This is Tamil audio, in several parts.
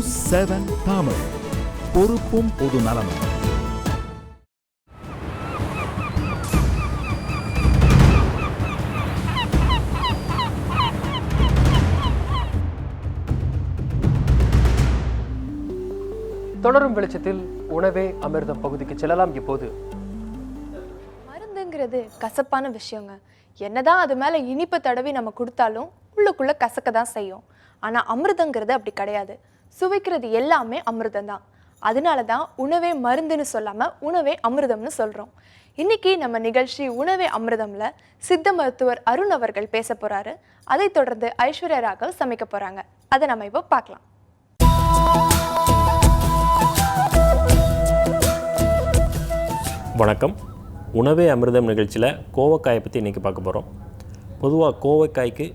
நியூஸ் 7 தமிழ், பொறுப்பும் பொது நலமும். தொடரும் வெளிச்சத்தில் உணவே அமிர்தம் பகுதிக்கு செல்லலாம். இப்போது மருந்துங்கிறது கசப்பான விஷயங்க. என்னதான் அது மேல இனிப்பு தடவி நம்ம கொடுத்தாலும் உள்ளுக்குள்ள கசக்க தான் செய்யும். ஆனா அமிர்தங்கிறது அப்படி கிடையாது. சுவைக்கிறது எல்லாமே அமிர்தம் தான். அதனால தான் உணவே மருந்துன்னு சொல்லாம உணவே அமிர்தம்னு சொல்றோம். இன்னைக்கு நம்ம நிகழ்ச்சி உணவே அமிர்தம்ல சித்த மருத்துவர் அருண் அவர்கள் பேச போறாரு. அதை தொடர்ந்து ஐஸ்வர்யா ராகவ் சமைக்க போறாங்க. அதை நம்ம இப்போ பார்க்கலாம். வணக்கம். உணவே அமிர்தம் நிகழ்ச்சியில் கோவக்காயை பற்றி இன்றைக்கி பார்க்க போகிறோம். பொதுவாக கோவக்காய்க்கு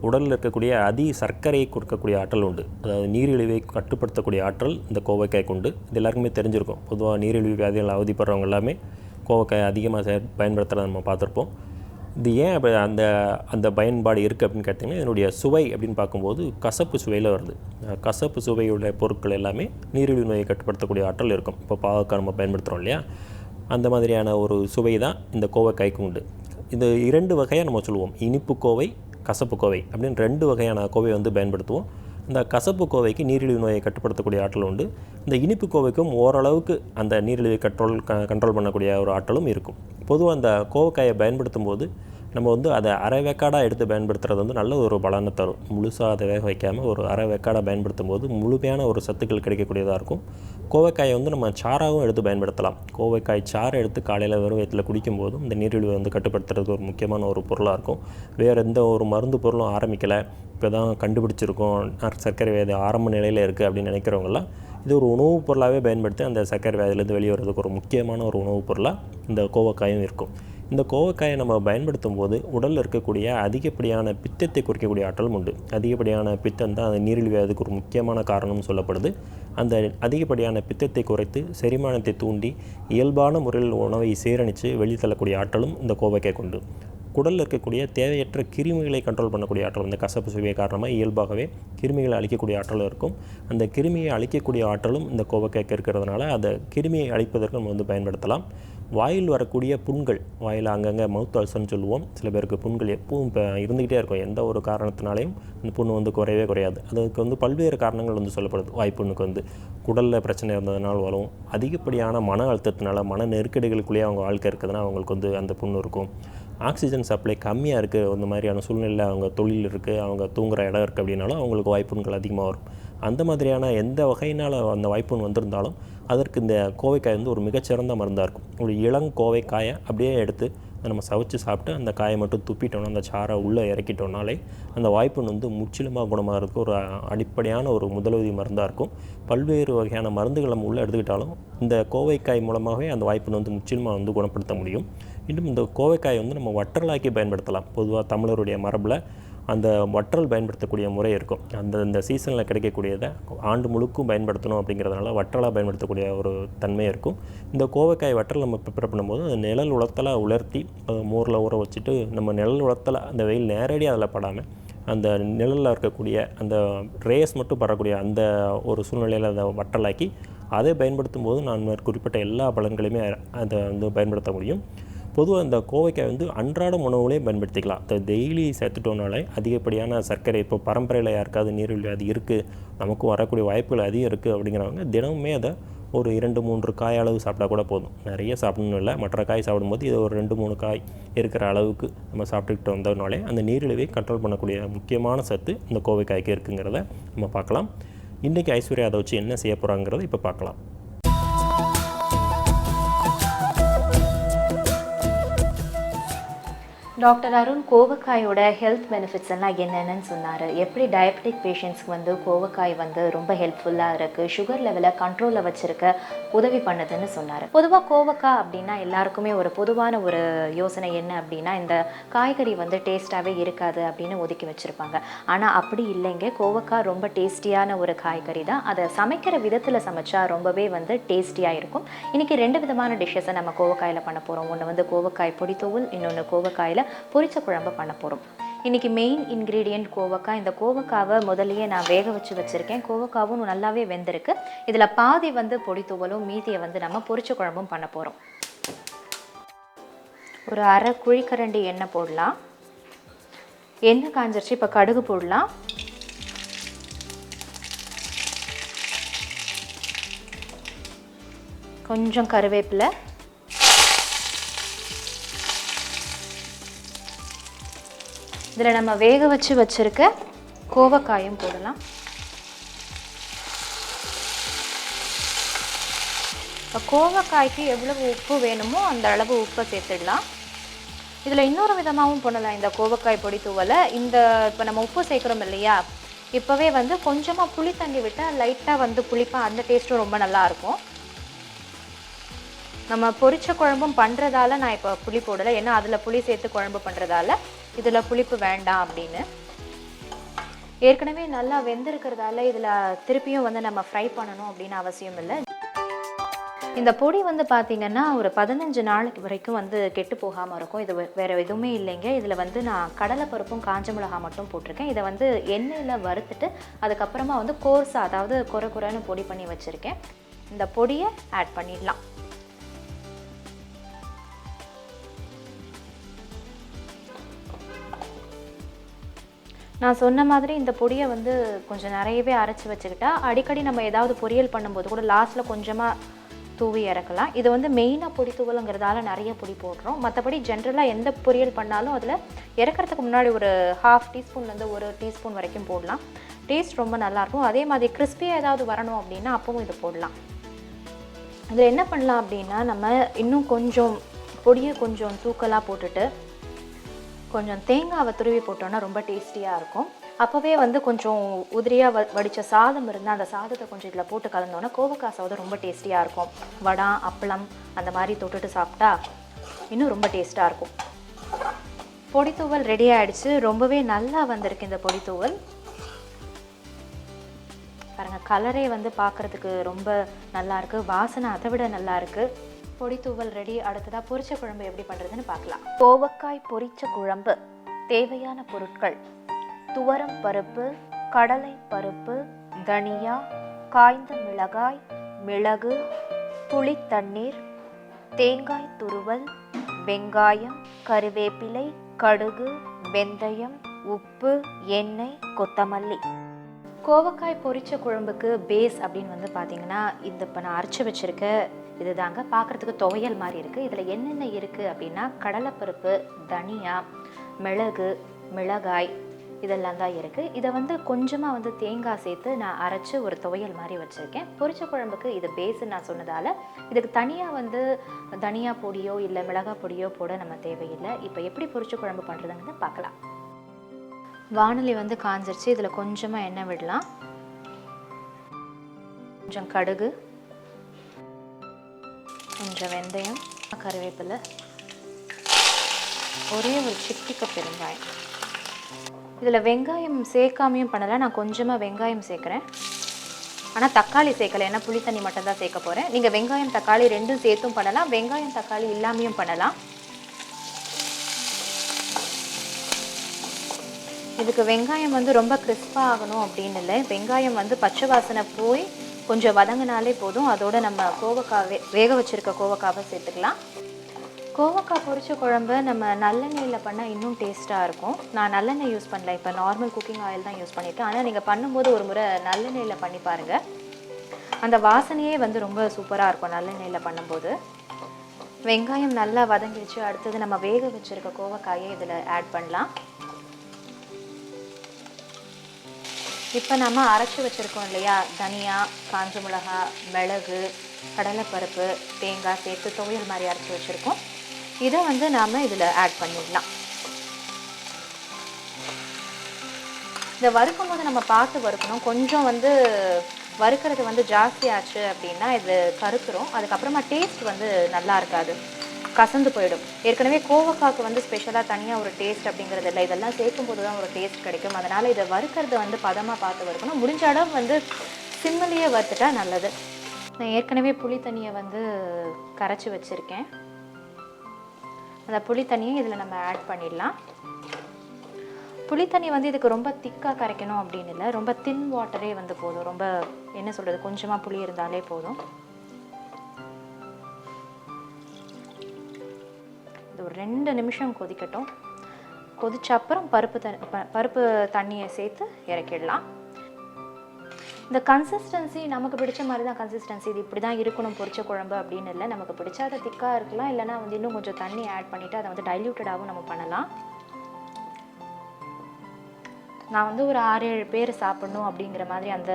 உடலில் இருக்கக்கூடிய சர்க்கரையை கொடுக்கக்கூடிய ஆற்றல் உண்டு. அதாவது நீரிழிவை கட்டுப்படுத்தக்கூடிய ஆற்றல் இந்த கோவக்காய்க்கு உண்டு. இது எல்லாருக்குமே தெரிஞ்சிருக்கும். பொதுவாக நீரிழிவு வியாதிகள் அவதிப்படுறவங்க எல்லாமே கோவக்காயை அதிகமாக பயன்படுத்துகிறத நம்ம பார்த்துருப்போம். இது ஏன் அப்படி அந்த பயன்பாடு இருக்குது அப்படின்னு கேட்டிங்கன்னா, இதனுடைய சுவை அப்படின்னு பார்க்கும்போது கசப்பு சுவையில் வருது. கசப்பு சுவையுடைய பொருட்கள் எல்லாமே நீரிழிவு நோயை கட்டுப்படுத்தக்கூடிய ஆற்றல் இருக்கும். இப்போ பாவக்காய் நம்ம பயன்படுத்துகிறோம் இல்லையா, அந்த மாதிரியான ஒரு சுவை தான் இந்த கோவக்காய்க்கு உண்டு. இது 2 வகையாக நம்ம சொல்லுவோம். இனிப்பு கோவை, கசப்பு கோவை அப்படின்னு 2 வகையான கோவை பயன்படுத்துவோம். இந்த கசப்பு கோவைக்கு நீரிழிவு நோயை கட்டுப்படுத்தக்கூடிய ஆற்றல் உண்டு. இந்த இனிப்பு கோவைக்கும் ஓரளவுக்கு அந்த நீரிழிவை கண்ட்ரோல் பண்ணக்கூடிய ஒரு ஆற்றலும் இருக்கும். பொதுவாக அந்த கோவக்காயை பயன்படுத்தும் போது நம்ம அதை அரை வேக்காடாக எடுத்து பயன்படுத்துகிறது நல்ல ஒரு பலனை தரும். முழுசாக அதை வேக வைக்காமல் ஒரு அரை வேக்காடாக பயன்படுத்தும் போது முழுமையான ஒரு சத்துக்கள் கிடைக்கக்கூடியதாக இருக்கும். கோவைக்காயை நம்ம சாராகவும் எடுத்து பயன்படுத்தலாம். கோவைக்காய் சாறை எடுத்து காலையில் வெறும் வயிற்றில் குடிக்கும்போதும் இந்த நீரிழிவை கட்டுப்படுத்துறதுக்கு ஒரு முக்கியமான ஒரு பொருளாக இருக்கும். வேறு எந்த ஒரு மருந்து பொருளும் ஆரம்பிக்கலை, இப்போ தான் கண்டுபிடிச்சிருக்கோம், சர்க்கரை வியாதி ஆரம்ப நிலையில் இருக்குது அப்படின்னு நினைக்கிறவங்களாம் இது ஒரு உணவுப் பொருளாகவே பயன்படுத்தி அந்த சர்க்கரை வியாதியிலேருந்து வெளியே வர்றதுக்கு ஒரு முக்கியமான ஒரு உணவுப் பொருளாக இந்த கோவக்காயும் இருக்கும். இந்த கோவக்காயை நம்ம பயன்படுத்தும் போது உடலில் இருக்கக்கூடிய அதிகப்படியான பித்தத்தை குறைக்கக்கூடிய ஆற்றலும் உண்டு. அதிகப்படியான பித்தம் தான் அந்த நீரிழிவு வியாதிக்கு ஒரு முக்கியமான காரணம்னு சொல்லப்படுது. அந்த அதிகப்படியான பித்தத்தை குறைத்து செரிமானத்தை தூண்டி இயல்பான முறையில் உணவை சீரணித்து வெளித்தள்ளக்கூடிய ஆற்றலும் இந்த கோவக்காய் கொண்டு. உடலில் இருக்கக்கூடிய தேவையற்ற கிருமிகளை கண்ட்ரோல் பண்ணக்கூடிய ஆற்றல் இந்த கசப்பு சுவை காரணமாக இயல்பாகவே கிருமிகளை அழிக்கக்கூடிய ஆற்றலும் இருக்கும். அந்த கிருமியை அழிக்கக்கூடிய ஆற்றலும் இந்த கோவக்காய்க்கு இருக்கிறதுனால அந்த கிருமியை அழிப்பதற்கு நம்ம பயன்படுத்தலாம். வாயில் வரக்கூடிய புண்கள், வாயில் அங்கங்கே மவுத் அல்சர்னு சொல்லுவோம். சில பேருக்கு புண்கள் எப்பவும் இப்போ இருந்துக்கிட்டே இருக்கும். எந்த ஒரு காரணத்தினாலையும் அந்த புண்ணு குறையவே குறையாது. அதுக்கு பல்வேறு காரணங்கள் சொல்லப்படுது. வாய்ப்புண்ணுக்கு குடலில் பிரச்சனை இருந்ததுனால வரும். அதிகப்படியான மன அழுத்தத்தினால மன நெருக்கடிகளுக்குள்ளேயே அவங்க வாழ்க்கை இருக்கிறதுனா அவங்களுக்கு அந்த புண்ணு இருக்கும். ஆக்சிஜன் சப்ளை கம்மியாக இருக்குது, அந்த மாதிரியான சூழ்நிலையில் அவங்க தொழில் இருக்குது, அவங்க தூங்குகிற இடம் இருக்குது அப்படின்னாலும் அவங்களுக்கு வாய்ப்புண்கள் அதிகமாக வரும். அந்த மாதிரியான எந்த வகையினால் அந்த வாய்ப்புண் வந்திருந்தாலும் அதற்கு இந்த கோவைக்காய் ஒரு மிகச்சிறந்த மருந்தாக இருக்கும். ஒரு இளங்கோவைக்காயை அப்படியே எடுத்து நம்ம சவைச்சு சாப்பிட்டு அந்த காயை மட்டும் துப்பிட்டோம்னா, அந்த சாரை உள்ளே இறக்கிட்டோம்னாலே அந்த வாய்ப்புண் முற்றிலுமாக குணமாகிறதுக்கு ஒரு அடிப்படையான ஒரு முதலுதவி மருந்தாக இருக்கும். பல்வேறு வகையான மருந்துகள் நம்ம உள்ளே எடுத்துக்கிட்டாலும் இந்த கோவைக்காய் மூலமாகவே அந்த வாய்ப்புண் முற்றிலுமாக குணப்படுத்த முடியும். இன்னும் இந்த கோவைக்காயை நம்ம வற்றலாக்கி பயன்படுத்தலாம். பொதுவாக தமிழருடைய மரபில் அந்த வற்றல் பயன்படுத்தக்கூடிய முறை இருக்கும். இந்த சீசனில் கிடைக்கக்கூடியதை ஆண்டு முழுக்கும் பயன்படுத்தணும் அப்படிங்கிறதுனால வற்றலாக பயன்படுத்தக்கூடிய ஒரு தன்மை இருக்கும். இந்த கோவைக்காய் வற்றல் நம்ம ப்ரிப்பேர் பண்ணும்போது அந்த நிழல் உலர்த்தலை உலர்த்தி மோரில் ஊற வச்சுட்டு நம்ம நிழல் உலர்த்தலை அந்த வெயில் நேரடியாக அதில் படாமல் அந்த நிழலில் இருக்கக்கூடிய அந்த ரேஸ் மட்டும் படக்கூடிய அந்த ஒரு சூழ்நிலையில் அதை வற்றலாக்கி அதை பயன்படுத்தும் போது நான் குறிப்பிட்ட எல்லா பலன்களையுமே அதை பயன்படுத்த முடியும். பொதுவாக இந்த கோவைக்காய் அன்றாட உணவுலேயே பயன்படுத்திக்கலாம். டெய்லி சேர்த்துட்டோம்னாலே அதிகப்படியான சர்க்கரை, இப்போ பரம்பரையில் யாருக்காவது நீரிழிவு வியாதி இருக்குது, நமக்கும் வரக்கூடிய வாய்ப்புகள் அதிகம் இருக்குது அப்படிங்கிறவங்க தினமுமே அதை ஒரு 2-3 காய் அளவு சாப்பிட்டா கூட போதும். நிறைய சாப்பிடணும் இல்லை. மற்ற காய் சாப்பிடும்போது இது ஒரு 2-3 காய் இருக்கிற அளவுக்கு நம்ம சாப்பிட்டுக்கிட்டு வந்தோம்னாலே அந்த நீரிழிவை கண்ட்ரோல் பண்ணக்கூடிய முக்கியமான சத்து இந்த கோவைக்காய்க்கு இருக்குங்கிறத நம்ம பார்க்கலாம். இன்றைக்கி ஐஸ்வர்யா அதை வச்சு என்ன செய்ய போகிறாங்கிறத இப்போ பார்க்கலாம். டாக்டர் அருண், கோவக்காயோட ஹெல்த் பெனிஃபிட்ஸ் எல்லாம் என்னென்னு சொன்னார். எப்படி டயபெட்டிக் பேஷண்ட்ஸ்க்கு கோவக்காய் ரொம்ப ஹெல்ப்ஃபுல்லாக இருக்குது, சுகர் லெவலை கண்ட்ரோலில் வச்சுருக்க உதவி பண்ணுதுன்னு சொன்னார். பொதுவாக கோவக்காய் அப்படின்னா எல்லாருக்குமே ஒரு பொதுவான ஒரு யோசனை என்ன அப்படின்னா, இந்த காய்கறி டேஸ்ட்டாகவே இருக்காது அப்படின்னு ஒதுக்கி வச்சுருப்பாங்க. ஆனால் அப்படி இல்லைங்க, கோவக்காய் ரொம்ப டேஸ்டியான ஒரு காய்கறி தான். அதை சமைக்கிற விதத்தில் சமைச்சா ரொம்பவே டேஸ்டியாக இருக்கும். இன்றைக்கி 2 விதமான டிஷ்ஷஸை நம்ம கோவக்காயில் பண்ண போகிறோம். ஒன்று கோவக்காய் பொடித்தூள், இன்னொன்று கோவக்காயில் பொரிச்ச குழம்பு பண்ண போகிறோம். இன்றைக்கி மெயின் இன்க்ரீடியண்ட் கோவக்காய். இந்த கோவக்காவை முதல்லையே நான் வேக வச்சுருக்கேன். கோவக்காவும் நல்லாவே வெந்திருக்கு. இதில் பாதி வந்து பொடி தூவலும் மீதியை வந்து நம்ம பொரிச்ச குழம்பும் பண்ண போகிறோம். ஒரு அரை குழிக்கரண்டி எண்ணெய் போடலாம். எண்ணெய் காஞ்சிருச்சு. இப்போ கடுகு போடலாம். கொஞ்சம் கருவேப்பிலை, இதில் நம்ம வேக வச்சுருக்க கோவக்காயும் போடலாம். இப்போ கோவக்காய்க்கு எவ்வளவு உப்பு வேணுமோ அந்த அளவு உப்பை சேர்த்துடலாம். இதில் இன்னொரு விதமாகவும் பண்ணலாம் இந்த கோவக்காய் பொடி தூவலை. இப்போ நம்ம உப்பு சேர்க்குறோம் இல்லையா, இப்போவே வந்து கொஞ்சமாக புளி தண்ணி விட்டால் லைட்டாக வந்து புளிப்பாக அந்த டேஸ்ட்டும் ரொம்ப நல்லாயிருக்கும். நம்ம பொரிச்ச குழம்பும் பண்ணுறதால நான் இப்போ புளி போடலை, ஏன்னா அதில் புளி சேர்த்து குழம்பு பண்ணுறதால இதில் புளிப்பு வேண்டாம் அப்படின்னு. ஏற்கனவே நல்லா வெந்திருக்கிறதால இதில் திருப்பியும் வந்து நம்ம ஃப்ரை பண்ணணும் அப்படின்னு அவசியம் இல்லை. இந்த பொடி வந்து பார்த்திங்கன்னா ஒரு 15 நாளைக்கு வரைக்கும் வந்து கெட்டு போகாமல் இருக்கும். இது வேறு எதுவுமே இல்லைங்க. இதில் வந்து நான் கடலைப்பருப்பும் காஞ்ச மிளகாய் மட்டும் போட்டிருக்கேன். இதை வந்து எண்ணெயில் வறுத்துட்டு அதுக்கப்புறமா வந்து கோர்ஸாக, அதாவது குறை குறைன்னு பொடி பண்ணி வச்சுருக்கேன். இந்த பொடியை ஆட் பண்ணிடலாம். நான் சொன்ன மாதிரி இந்த பொடியை வந்து கொஞ்சம் நிறையவே அரைச்சி வச்சுக்கிட்டா அடிக்கடி நம்ம ஏதாவது பொரியல் பண்ணும்போது கூட லாஸ்ட்டில் கொஞ்சமாக தூவி இறக்கலாம். இது வந்து மெயினாக பொடி தூவலுங்கிறதால நிறைய பொடி போடுறோம். மற்றபடி ஜென்ரலாக எந்த பொரியல் பண்ணாலும் அதில் இறக்கிறதுக்கு முன்னாடி ஒரு 1/2 டீஸ்பூன்லேருந்து 1 டீஸ்பூன் வரைக்கும் போடலாம். டேஸ்ட் ரொம்ப நல்லாயிருக்கும். அதே மாதிரி கிறிஸ்பியாக ஏதாவது வரணும் அப்படின்னா அப்பவும் இது போடலாம். இதில் என்ன பண்ணலாம் அப்படின்னா, நம்ம இன்னும் கொஞ்சம் பொடியை கொஞ்சம் தூக்கலாக போட்டுட்டு கொஞ்சம் தேங்காவை துருவி போட்டோன்னா ரொம்ப டேஸ்டியாக இருக்கும். அப்போவே வந்து கொஞ்சம் உதிரியாக வடித்த சாதம் இருந்தால் அந்த சாதத்தை கொஞ்சம் இதில் போட்டு கலந்தோன்னா கோவக்காய் சாதம் ரொம்ப டேஸ்டியாக இருக்கும். வடை, அப்பளம் அந்த மாதிரி தொட்டுட்டு சாப்பிட்டா இன்னும் ரொம்ப டேஸ்ட்டாக இருக்கும். பொடித்தூவல் ரெடி ஆகிடுச்சு. ரொம்பவே நல்லா வந்திருக்கு இந்த பொடித்தூவல். பாருங்கள், கலரே வந்து பார்க்குறதுக்கு ரொம்ப நல்லாயிருக்கு. வாசனை அதை விட நல்லாயிருக்கு. பொடித்தூவல் ரெடி. அடுத்ததாக பொரிச்ச குழம்பு எப்படி பண்ணுறதுன்னு பார்க்கலாம். கோவக்காய் பொரிச்ச குழம்பு. தேவையான பொருட்கள்: துவரம் பருப்பு, கடலை பருப்பு, தனியா, காய்ந்த மிளகாய், மிளகு, புளி தண்ணீர், தேங்காய் துருவல், வெங்காயம், கருவேப்பிலை, கடுகு, வெந்தயம், உப்பு, எண்ணெய், கொத்தமல்லி. கோவக்காய் பொரிச்ச குழம்புக்கு பேஸ் அப்படின்னு வந்து பார்த்திங்கன்னா இப்போ நான் அரைச்சி வச்சுருக்க இது தாங்க. பார்க்குறதுக்கு துவையல் மாதிரி இருக்குது. இதில் என்னென்ன இருக்குது அப்படின்னா கடலைப்பருப்பு, தனியா, மிளகு, மிளகாய் இதெல்லாம் தான் இருக்குது. இதை வந்து கொஞ்சமாக வந்து தேங்காய் சேர்த்து நான் அரைச்சி ஒரு துவையல் மாதிரி வச்சுருக்கேன். பொரிச்ச குழம்புக்கு இது பேஸுன்னு நான் சொன்னதால் இதுக்கு தனியாக வந்து தனியா பொடியோ இல்லை மிளகாய் பொடியோ போட நம்ம தேவையில்லை. இப்போ எப்படி பொரிச்ச குழம்பு பண்ணுறதுன்னு பார்க்கலாம். வாணலி வந்து காஞ்சிருச்சு. இதில் கொஞ்சமாக எண்ணெய் விடலாம். கொஞ்சம் கடுகு, கொஞ்சம் வெந்தயம், கருவேப்பிலை, ஒரே ஒரு சிட்டிக்க பெருங்காயம். இதில் வெங்காயம் சேர்க்காமையும் பண்ணலை. நான் கொஞ்சமாக வெங்காயம் சேர்க்குறேன். ஆனால் தக்காளி சேர்க்கலை, ஏன்னா புளி தண்ணி மட்டும் தான் சேர்க்க போகிறேன். நீங்கள் வெங்காயம் தக்காளி ரெண்டும் சேர்த்தும் பண்ணலாம், வெங்காயம் தக்காளி இல்லாமையும் பண்ணலாம். இதுக்கு வெங்காயம் வந்து ரொம்ப கிறிஸ்பாக ஆகணும் அப்படின்னு இல்லை. வெங்காயம் வந்து பச்சை வாசனை போய் கொஞ்சம் வதங்கினாலே போதும். அதோட நம்ம கோவக்காய் வேக வச்சுருக்க கோவக்காவை சேர்த்துக்கலாம். கோவக்காய் பொரிச்ச குழம்பு நம்ம நல்லெண்ணெயில் பண்ணால் இன்னும் டேஸ்ட்டாக இருக்கும். நான் நல்லெண்ணெய் யூஸ் பண்ணல, இப்போ நார்மல் குக்கிங் ஆயில் தான் யூஸ் பண்ணியிருக்கேன். ஆனால் நீங்கள் பண்ணும்போது ஒரு முறை நல்லெண்ணெயில் பண்ணி பாருங்கள். அந்த வாசனையே வந்து ரொம்ப சூப்பராக இருக்கும் நல்லெண்ணெயில் பண்ணும்போது. வெங்காயம் நல்லா வதங்கிடுச்சு. அடுத்தது நம்ம வேக வச்சுருக்க கோவக்காயை இதில் ஆட் பண்ணலாம். இப்போ நம்ம அரைச்சி வச்சுருக்கோம் இல்லையா, தனியா, காஞ்ச மிளகா, மிளகு, கடலைப்பருப்பு, தேங்காய் சேர்த்து துவையல் மாதிரி அரைச்சி வச்சுருக்கோம். இதை வந்து நாம் இதில் ஆட் பண்ணிடலாம். இதை வறுக்கும் போது நம்ம பார்த்து வறுக்கணும். கொஞ்சம் வந்து வறுக்கிறது வந்து ஜாஸ்தி ஆச்சு அப்படின்னா இது கருக்குறோம். அதுக்கப்புறமா டேஸ்ட் வந்து நல்லா இருக்காது, கசந்து போயிடும். ஏற்கனவே கோவக்காய்க்கு வந்து ஸ்பெஷலாக தனியாக ஒரு டேஸ்ட் அப்படிங்கிறது இல்லை. இதெல்லாம் சேர்க்கும் போது தான் ஒரு டேஸ்ட் கிடைக்கும். அதனால் இதை வறுக்கிறது வந்து பதமாக பார்த்து வறுக்கணும். முடிஞ்ச அளவு வந்து சிம்மிலேயே வறுத்துட்டா நல்லது. நான் ஏற்கனவே புளி தண்ணியை வந்து கரைச்சி வச்சுருக்கேன். அந்த புளி தண்ணியை இதில் நம்ம ஆட் பண்ணிடலாம். புளி தண்ணி வந்து இதுக்கு ரொம்ப திக்காக கரைக்கணும் அப்படின்னு இல்லை, ரொம்ப தின் வாட்டரே வந்து போதும். ரொம்ப என்ன சொல்கிறது, கொஞ்சமாக புளி இருந்தாலே போதும். இது ஒரு 2 நிமிஷம் கொதிக்கட்டும். கொதிச்ச அப்புறம் பருப்பு தண்ணியை சேர்த்து இறக்கிடலாம். இந்த கன்சிஸ்டன்சி நமக்கு பிடிச்ச மாதிரி தான் கன்சிஸ்டன்சி. இது இப்படி தான் இருக்கணும் பொரிச்ச குழம்பு அப்படின்னு இல்லை. நமக்கு பிடிச்சா அதை திக்காக இருக்கலாம், இல்லைனா வந்து இன்னும் கொஞ்சம் தண்ணி ஆட் பண்ணிவிட்டு அதை வந்து டைல்யூட்டடாகவும் நம்ம பண்ணலாம். நான் வந்து ஒரு 6-7 பேர் சாப்பிட்ணும் அப்படிங்கிற மாதிரி அந்த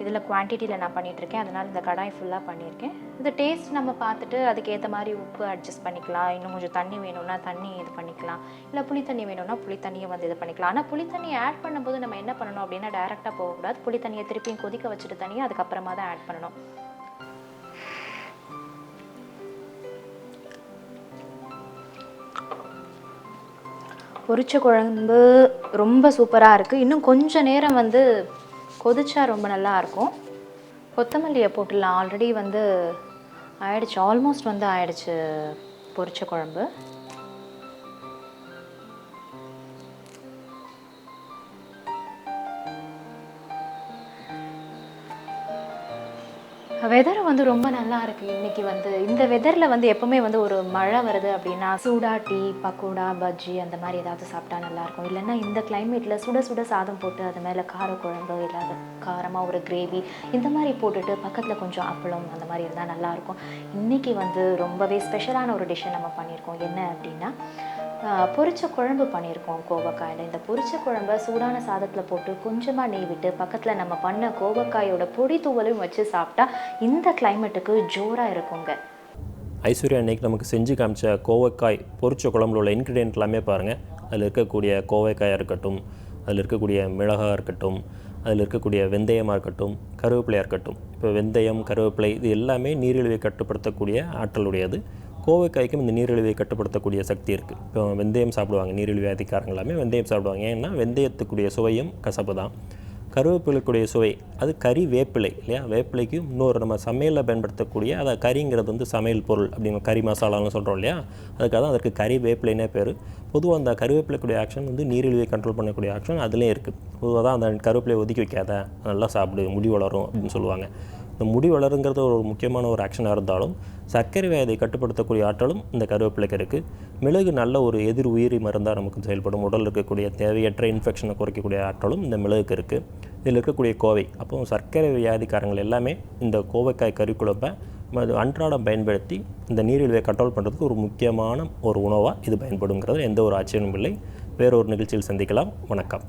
இதில் குவான்டிட்டியில் நான் பண்ணிகிட்ருக்கேன். அதனால் இந்த கடாய் ஃபுல்லாக பண்ணியிருக்கேன். இந்த டேஸ்ட் நம்ம பார்த்துட்டு அதுக்கேற்ற மாதிரி உப்பு அட்ஜஸ்ட் பண்ணிக்கலாம். இன்னும் கொஞ்சம் தண்ணி வேணும்னா தண்ணி இது பண்ணிக்கலாம், இல்லை புளி தண்ணி வேணும்னா புளி தண்ணியை வந்து இது பண்ணிக்கலாம். ஆனால் புளி தண்ணியை ஆட் பண்ணும்போது நம்ம என்ன பண்ணணும் அப்படின்னா டைரெக்டாக போகக்கூடாது. புளி தண்ணியை திருப்பியும் கொதிக்க வச்சுட்டு தண்ணியை அதுக்கப்புறமா தான் ஆட் பண்ணணும். பொரிச்ச குழம்பு ரொம்ப சூப்பராக இருக்குது. இன்னும் கொஞ்சம் நேரம் வந்து கொதிச்சா ரொம்ப நல்லா இருக்கும். கொத்தமல்லியை போட்டுடலாம். ஆல்ரெடி வந்து ஆயிடுச்சு, ஆல்மோஸ்ட் வந்து ஆயிடுச்சு பொரிச்ச குழம்பு. வெதர் வந்து ரொம்ப நல்லா இருக்குது இன்றைக்கி. வந்து இந்த வெதரில் வந்து எப்போவுமே வந்து ஒரு மழை வருது அப்படின்னா சூடா டீ, பக்கோடா, பஜ்ஜி அந்த மாதிரி ஏதாவது சாப்பிட்டா நல்லாயிருக்கும். இல்லைன்னா இந்த கிளைமேட்டில் சுட சுட சாதம் போட்டு அது மேலே காரக்குழம்பு இல்லாத காரமாக ஒரு கிரேவி இந்த மாதிரி போட்டுட்டு பக்கத்தில் கொஞ்சம் அப்பளம் அந்த மாதிரி இருந்தால் நல்லாயிருக்கும். இன்றைக்கி வந்து ரொம்பவே ஸ்பெஷலான ஒரு டிஷ்ஷை நம்ம பண்ணியிருக்கோம். என்ன அப்படின்னா பொரிச்ச குழம்பு பண்ணியிருக்கோம் கோவக்காயில். இந்த பொரிச்ச குழம்பை சூடான சாதத்தில் போட்டு கொஞ்சமாக நெய் விட்டு பக்கத்தில் நம்ம பண்ண கோவக்காயோட பொடி தூவலையும் வச்சு சாப்பிட்டா இந்த கிளைமேட்டுக்கு ஜோராக இருக்குங்க. ஐஸ்வர்யா அன்னைக்கு நமக்கு செஞ்சு காமிச்ச கோவக்காய் பொரிச்ச குழம்புல உள்ள இன்க்ரீடியன்ட் எல்லாமே பாருங்கள். அதில் இருக்கக்கூடிய கோவைக்காயாக இருக்கட்டும், அதில் இருக்கக்கூடிய மிளகாக இருக்கட்டும், அதில் இருக்கக்கூடிய வெந்தயமாக இருக்கட்டும், கருவேப்பிலையாக இருக்கட்டும். இப்போ வெந்தயம், கருவேப்பிலை இது எல்லாமே நீரிழிவை கட்டுப்படுத்தக்கூடிய ஆற்றலுடையது. கோவைக்காய்க்கும் இந்த நீரிழிவை கட்டுப்படுத்தக்கூடிய சக்தி இருக்குது. இப்போ வெந்தயம் சாப்பிடுவாங்க, நீரிழிவு வியாதிக்காரங்க எல்லாமே வெந்தயம் சாப்பிடுவாங்க. ஏன்னா வெந்தயத்துக்குரிய சுவையும் கசப்பு தான். கருவேப்பிலைக்குடைய சுவை அது கறி வேப்பிலை இல்லையா, வேப்பிலைக்கு இன்னொரு நம்ம சமையலில் பயன்படுத்தக்கூடிய அதை கறிங்கிறது வந்து சமையல் பொருள் அப்படின்னு கறி மசாலான்னு சொல்கிறோம் இல்லையா, அதுக்காக தான் அதற்கு கறி வேப்பிலைனே பேர். பொதுவாக அந்த கருவேப்பிலைக்குடைய ஆக்ஷன் வந்து நீரிழிவை கண்ட்ரோல் பண்ணக்கூடிய ஆக்ஷன் அதுலேயும் இருக்குது. பொதுவாக தான் அந்த கருவேப்பிலையை ஒதுக்கி வைக்காத, நல்லா சாப்பிடு, முடி வளரும் அப்படின்னு சொல்லுவாங்க. இந்த முடி வளருங்கிறது ஒரு முக்கியமான ஒரு ஆக்ஷனாக இருந்தாலும் சர்க்கரை வியாதியை கட்டுப்படுத்தக்கூடிய ஆற்றலும் இந்த கருவேப்பிலைக்கு இருக்குது. மிளகு நல்ல ஒரு எதிர் உயிரி மருந்தாக நமக்கு செயல்படும். உடலில் இருக்கக்கூடிய தேவையற்ற இன்ஃபெக்ஷனை குறைக்கக்கூடிய ஆற்றலும் இந்த மிளகுக்கு இருக்குது. இதில் இருக்கக்கூடிய கோவை, அப்போ சர்க்கரை வியாதிக்காரங்கள் எல்லாமே இந்த கோவைக்காய் கறிக்குழம்பை அன்றாடம் பயன்படுத்தி இந்த நீரிழிவை கண்ட்ரோல் பண்ணுறதுக்கு ஒரு முக்கியமான ஒரு உணவாக இது பயன்படுங்கிறது எந்த ஒரு ஆச்சரியமும் இல்லை. வேறொரு நிகழ்ச்சியில் சந்திக்கலாம். வணக்கம்.